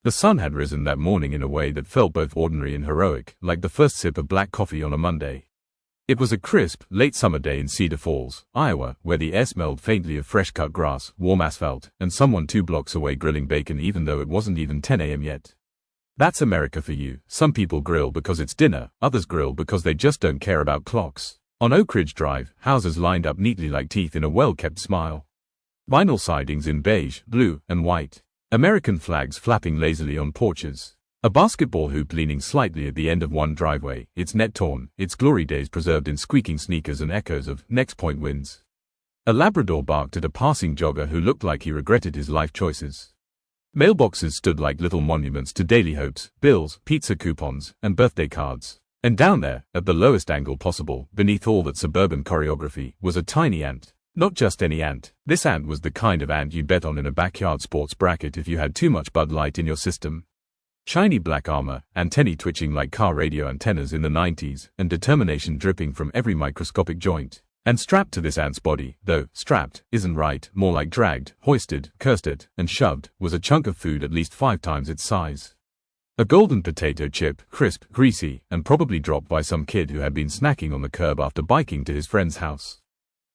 The sun had risen that morning in a way that felt both ordinary and heroic, like the first sip of black coffee on a Monday. It was a crisp, late summer day in Cedar Falls, Iowa, where the air smelled faintly of fresh-cut grass, warm asphalt, and someone 2 blocks away grilling bacon even though it wasn't even 10 a.m. yet. That's America for you. Some people grill because it's dinner, others grill because they just don't care about clocks. On Oak Ridge Drive, houses lined up neatly like teeth in a well-kept smile. Vinyl sidings in beige, blue, and white. American flags flapping lazily on porches. A basketball hoop leaning slightly at the end of one driveway, its net torn, its glory days preserved in squeaking sneakers and echoes of next point wins. A Labrador barked at a passing jogger who looked like he regretted his life choices. Mailboxes stood like little monuments to daily hopes, bills, pizza coupons, and birthday cards. And down there, at the lowest angle possible, beneath all that suburban choreography, was a tiny ant. Not just any ant. This ant was the kind of ant you'd bet on in a backyard sports bracket if you had too much Bud Light in your system. Shiny black armor, antennae twitching like car radio antennas in the 90s, and determination dripping from every microscopic joint. And strapped to this ant's body, though strapped isn't right, more like dragged, hoisted, cursed it, and shoved, was a chunk of food at least 5 times its size. A golden potato chip, crisp, greasy, and probably dropped by some kid who had been snacking on the curb after biking to his friend's house.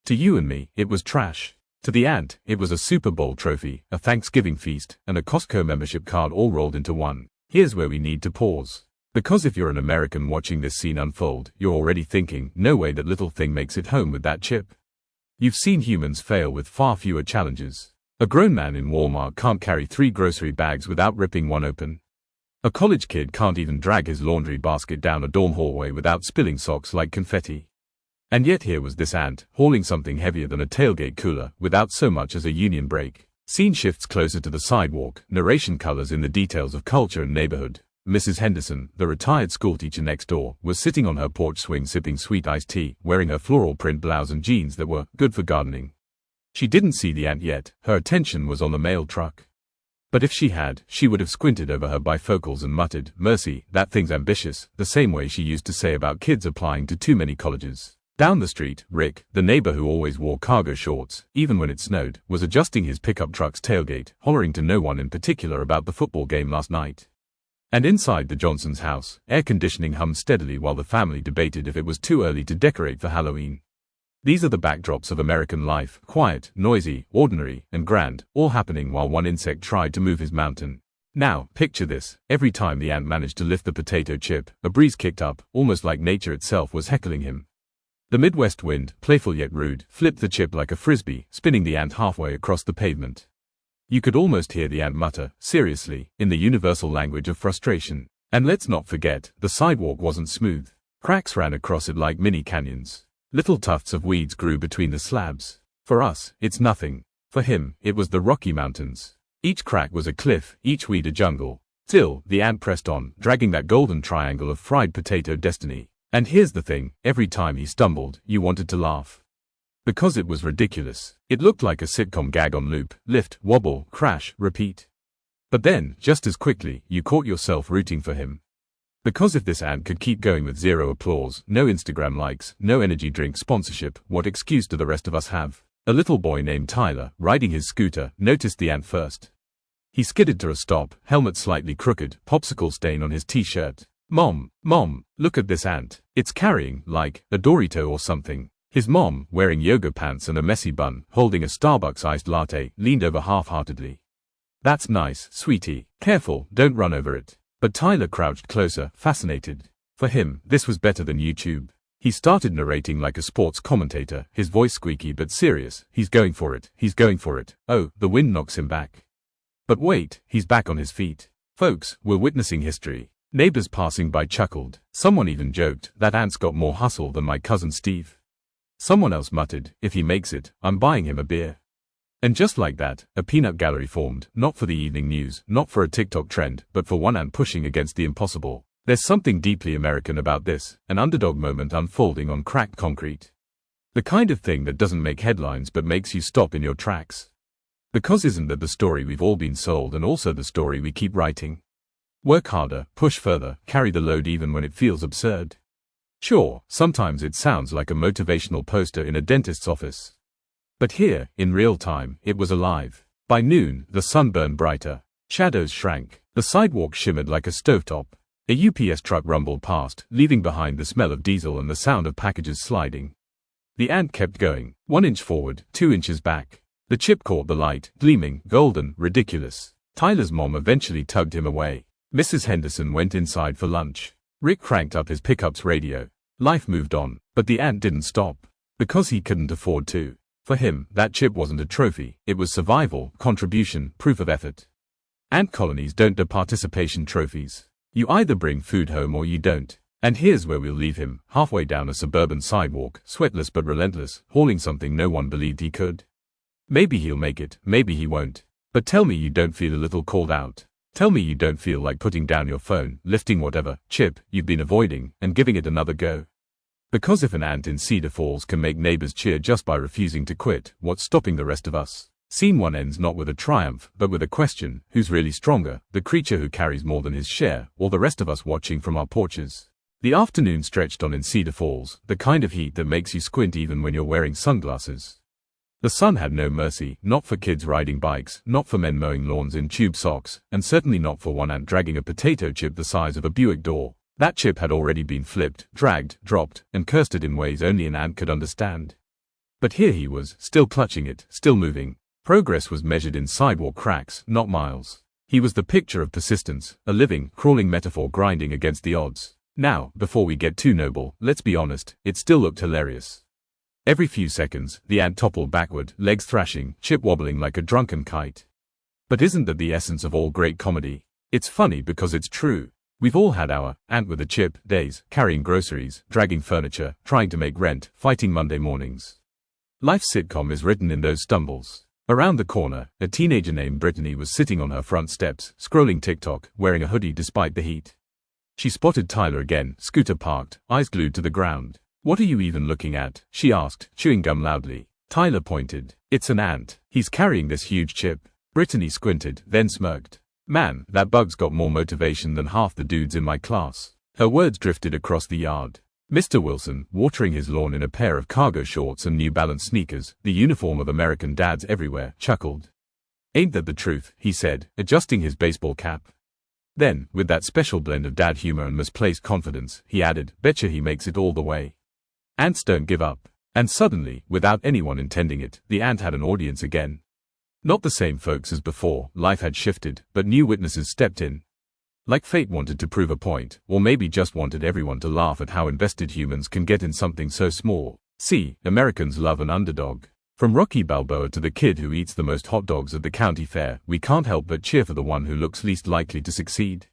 To you and me, it was trash. To the ant, it was a Super Bowl trophy, a Thanksgiving feast, and a Costco membership card all rolled into one. Here's where we need to pause. Because if you're an American watching this scene unfold, you're already thinking, no way that little thing makes it home with that chip. You've seen humans fail with far fewer challenges. A grown man in Walmart can't carry 3 grocery bags without ripping one open. A college kid can't even drag his laundry basket down a dorm hallway without spilling socks like confetti. And yet here was this ant, hauling something heavier than a tailgate cooler, without so much as a union brake. Scene shifts closer to the sidewalk, narration colors in the details of culture and neighborhood. Mrs. Henderson, the retired schoolteacher next door, was sitting on her porch swing sipping sweet iced tea, wearing her floral print blouse and jeans that were good for gardening. She didn't see the ant yet, her attention was on the mail truck. But if she had, she would have squinted over her bifocals and muttered, "Mercy, that thing's ambitious," the same way she used to say about kids applying to too many colleges. Down the street, Rick, the neighbor who always wore cargo shorts, even when it snowed, was adjusting his pickup truck's tailgate, hollering to no one in particular about the football game last night. And inside the Johnsons' house, air conditioning hummed steadily while the family debated if it was too early to decorate for Halloween. These are the backdrops of American life, quiet, noisy, ordinary, and grand, all happening while one insect tried to move his mountain. Now, picture this, every time the ant managed to lift the potato chip, a breeze kicked up, almost like nature itself was heckling him. The Midwest wind, playful yet rude, flipped the chip like a frisbee, spinning the ant halfway across the pavement. You could almost hear the ant mutter, seriously, in the universal language of frustration. And let's not forget, the sidewalk wasn't smooth. Cracks ran across it like mini canyons. Little tufts of weeds grew between the slabs. For us, it's nothing. For him, it was the Rocky Mountains. Each crack was a cliff, each weed a jungle. Still, the ant pressed on, dragging that golden triangle of fried potato destiny. And here's the thing, every time he stumbled, you wanted to laugh. Because it was ridiculous. It looked like a sitcom gag on loop, lift, wobble, crash, repeat. But then, just as quickly, you caught yourself rooting for him. Because if this ant could keep going with 0 applause, no Instagram likes, no energy drink sponsorship, what excuse do the rest of us have? A little boy named Tyler, riding his scooter, noticed the ant first. He skidded to a stop, helmet slightly crooked, popsicle stain on his t-shirt. Mom, look at this ant. It's carrying, like, a Dorito or something. His mom, wearing yoga pants and a messy bun, holding a Starbucks iced latte, leaned over half-heartedly. That's nice, sweetie. Careful, don't run over it. But Tyler crouched closer, fascinated. For him, this was better than YouTube. He started narrating like a sports commentator, his voice squeaky but serious. He's going for it. He's going for it. Oh, the wind knocks him back. But wait, he's back on his feet. Folks, we're witnessing history. Neighbors passing by chuckled. Someone even joked, that ant's got more hustle than my cousin Steve. Someone else muttered, if he makes it, I'm buying him a beer. And just like that, a peanut gallery formed, not for the evening news, not for a TikTok trend, but for one ant pushing against the impossible. There's something deeply American about this, an underdog moment unfolding on cracked concrete. The kind of thing that doesn't make headlines but makes you stop in your tracks. Because isn't that the story we've all been sold and also the story we keep writing? Work harder, push further, carry the load even when it feels absurd. Sure, sometimes it sounds like a motivational poster in a dentist's office. But here, in real time, it was alive. By noon, the sun burned brighter. Shadows shrank. The sidewalk shimmered like a stovetop. A UPS truck rumbled past, leaving behind the smell of diesel and the sound of packages sliding. The ant kept going, 1 inch forward, 2 inches back. The chip caught the light, gleaming, golden, ridiculous. Tyler's mom eventually tugged him away. Mrs. Henderson went inside for lunch. Rick cranked up his pickup's radio. Life moved on, but the ant didn't stop. Because he couldn't afford to. For him, that chip wasn't a trophy, it was survival, contribution, proof of effort. Ant colonies don't do participation trophies. You either bring food home or you don't. And here's where we'll leave him, halfway down a suburban sidewalk, sweatless but relentless, hauling something no one believed he could. Maybe he'll make it, maybe he won't. But tell me you don't feel a little called out. Tell me you don't feel like putting down your phone, lifting whatever chip you've been avoiding, and giving it another go. Because if an ant in Cedar Falls can make neighbors cheer just by refusing to quit, what's stopping the rest of us? Scene 1 ends not with a triumph, but with a question: who's really stronger, the creature who carries more than his share, or the rest of us watching from our porches? The afternoon stretched on in Cedar Falls, the kind of heat that makes you squint even when you're wearing sunglasses. The sun had no mercy, not for kids riding bikes, not for men mowing lawns in tube socks, and certainly not for one ant dragging a potato chip the size of a Buick door. That chip had already been flipped, dragged, dropped, and cursed it in ways only an ant could understand. But here he was, still clutching it, still moving. Progress was measured in sidewalk cracks, not miles. He was the picture of persistence, a living, crawling metaphor grinding against the odds. Now, before we get too noble, let's be honest, it still looked hilarious. Every few seconds, the ant toppled backward, legs thrashing, chip wobbling like a drunken kite. But isn't that the essence of all great comedy? It's funny because it's true. We've all had our ant with a chip days, carrying groceries, dragging furniture, trying to make rent, fighting Monday mornings. Life's sitcom is written in those stumbles. Around the corner, a teenager named Brittany was sitting on her front steps, scrolling TikTok, wearing a hoodie despite the heat. She spotted Tyler again, scooter parked, eyes glued to the ground. "What are you even looking at?" she asked, chewing gum loudly. Tyler pointed. "It's an ant. He's carrying this huge chip." Brittany squinted, then smirked. "Man, that bug's got more motivation than half the dudes in my class." Her words drifted across the yard. Mr. Wilson, watering his lawn in a pair of cargo shorts and New Balance sneakers, the uniform of American dads everywhere, chuckled. "Ain't that the truth?" he said, adjusting his baseball cap. Then, with that special blend of dad humor and misplaced confidence, he added, "Betcha he makes it all the way. Ants don't give up." And suddenly, without anyone intending it, the ant had an audience again. Not the same folks as before, life had shifted, but new witnesses stepped in. Like fate wanted to prove a point, or maybe just wanted everyone to laugh at how invested humans can get in something so small. See, Americans love an underdog. From Rocky Balboa to the kid who eats the most hot dogs at the county fair, we can't help but cheer for the one who looks least likely to succeed.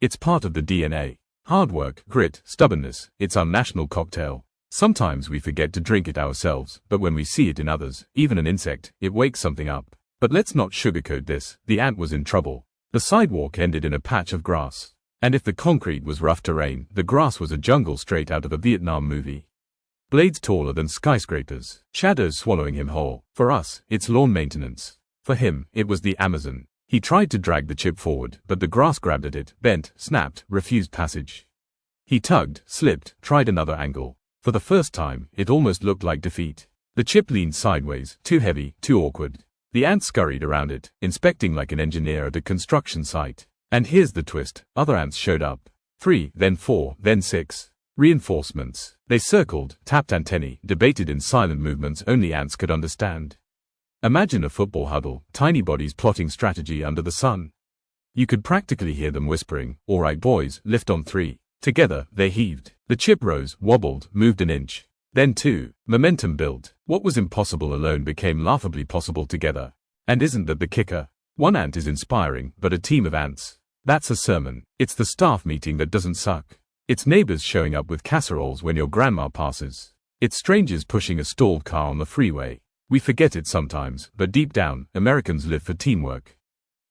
It's part of the DNA. Hard work, grit, stubbornness, it's our national cocktail. Sometimes we forget to drink it ourselves, but when we see it in others, even an insect, it wakes something up. But let's not sugarcoat this, the ant was in trouble. The sidewalk ended in a patch of grass. And if the concrete was rough terrain, the grass was a jungle straight out of a Vietnam movie. Blades taller than skyscrapers, shadows swallowing him whole. For us, it's lawn maintenance. For him, it was the Amazon. He tried to drag the chip forward, but the grass grabbed at it, bent, snapped, refused passage. He tugged, slipped, tried another angle. For the first time, it almost looked like defeat. The chip leaned sideways, too heavy, too awkward. The ant scurried around it, inspecting like an engineer at a construction site. And here's the twist, other ants showed up. 3, then 4, then 6. Reinforcements. They circled, tapped antennae, debated in silent movements only ants could understand. Imagine a football huddle, tiny bodies plotting strategy under the sun. You could practically hear them whispering, "All right boys, lift on 3. Together, they heaved. The chip rose, wobbled, moved an inch. Then 2. Momentum built. What was impossible alone became laughably possible together. And isn't that the kicker? One ant is inspiring, but a team of ants. That's a sermon. It's the staff meeting that doesn't suck. It's neighbors showing up with casseroles when your grandma passes. It's strangers pushing a stalled car on the freeway. We forget it sometimes, but deep down, Americans live for teamwork.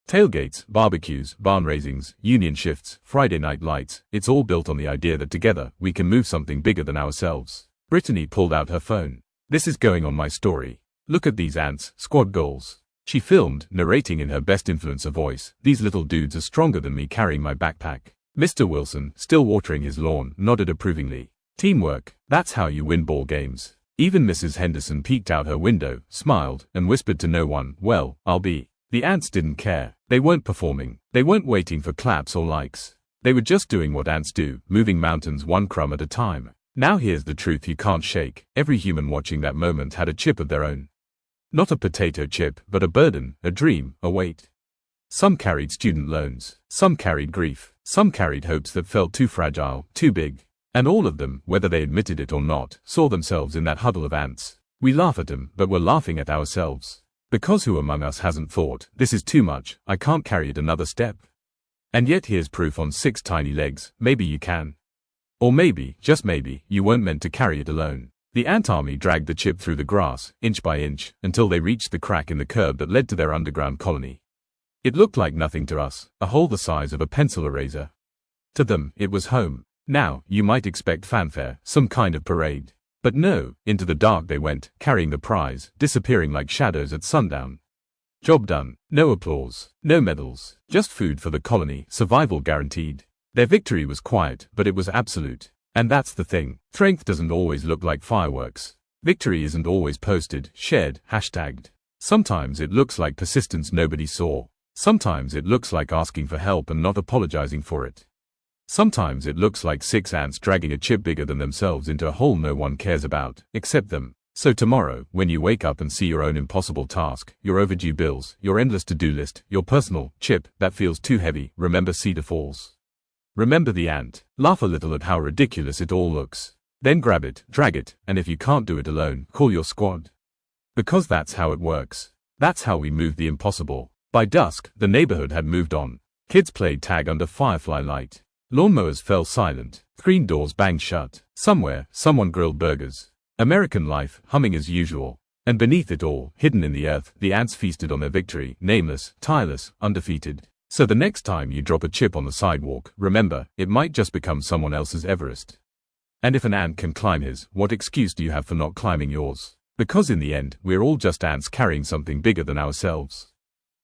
Tailgates, barbecues, barn raisings, union shifts, Friday night lights, it's all built on the idea that together, we can move something bigger than ourselves. Brittany pulled out her phone. "This is going on my story. Look at these ants, squad goals." She filmed, narrating in her best influencer voice, "These little dudes are stronger than me carrying my backpack." Mr. Wilson, still watering his lawn, nodded approvingly. Teamwork, that's how you win ball games. Even Mrs. Henderson peeked out her window, smiled, and whispered to no one, "Well, I'll be The ants didn't care. They weren't performing. They weren't waiting for claps or likes. They were just doing what ants do, moving mountains one crumb at a time. Now here's the truth you can't shake. Every human watching that moment had a chip of their own. Not a potato chip, but a burden, a dream, a weight. Some carried student loans. Some carried grief. Some carried hopes that felt too fragile, too big. And all of them, whether they admitted it or not, saw themselves in that huddle of ants. We laugh at them, but we're laughing at ourselves. Because who among us hasn't thought, this is too much, I can't carry it another step? And yet here's proof on 6 tiny legs, maybe you can. Or maybe, just maybe, you weren't meant to carry it alone. The ant army dragged the chip through the grass, inch by inch, until they reached the crack in the curb that led to their underground colony. It looked like nothing to us, a hole the size of a pencil eraser. To them, it was home. Now, you might expect fanfare, some kind of parade. But no, into the dark they went, carrying the prize, disappearing like shadows at sundown. Job done. No applause, no medals, just food for the colony, survival guaranteed. Their victory was quiet, but it was absolute. And that's the thing. Strength doesn't always look like fireworks. Victory isn't always posted, shared, hashtagged. Sometimes it looks like persistence nobody saw. Sometimes it looks like asking for help and not apologizing for it. Sometimes it looks like 6 ants dragging a chip bigger than themselves into a hole no one cares about, except them. So tomorrow, when you wake up and see your own impossible task, your overdue bills, your endless to-do list, your personal chip that feels too heavy, remember Cedar Falls. Remember the ant. Laugh a little at how ridiculous it all looks. Then grab it, drag it, and if you can't do it alone, call your squad. Because that's how it works. That's how we move the impossible. By dusk, the neighborhood had moved on. Kids played tag under firefly light. Lawnmowers fell silent. Screen doors banged shut. Somewhere, someone grilled burgers. American life, humming as usual. And beneath it all, hidden in the earth, the ants feasted on their victory, nameless, tireless, undefeated. So the next time you drop a chip on the sidewalk, remember, it might just become someone else's Everest. And if an ant can climb his, what excuse do you have for not climbing yours? Because in the end, we're all just ants carrying something bigger than ourselves.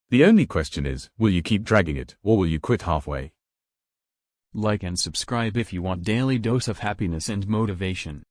The only question is, will you keep dragging it, or will you quit halfway? Like and subscribe if you want daily dose of happiness and motivation.